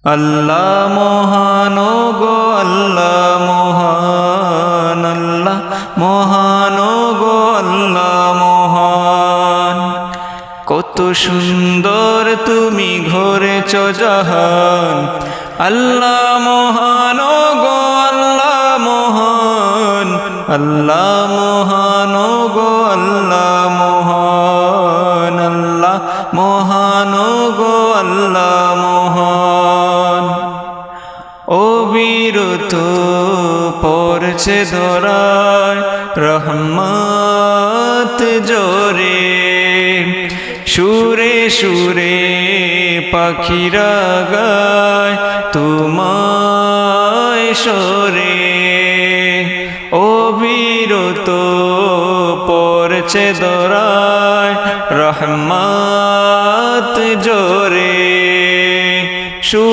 আল্লাহ মহান গো আল্লাহ মহান, আল্লাহ মহান গো আল্লাহ মহান। কত সুন্দর তুমি ঘোরেছ জাহান, আল্লাহ মহান গো আল্লাহ মহান, আল্লাহ মহান গো আল্লাহ মহান, আল্লাহ মহান গো আল্লাহ মহান। অবিরত পড়ছে ধরায় রহমত জোরে, সুরে সুরে পাখিরা গায় তোমায় সরে। অবিরত পড়ছে ধরায় রহমত জোরে, সুরে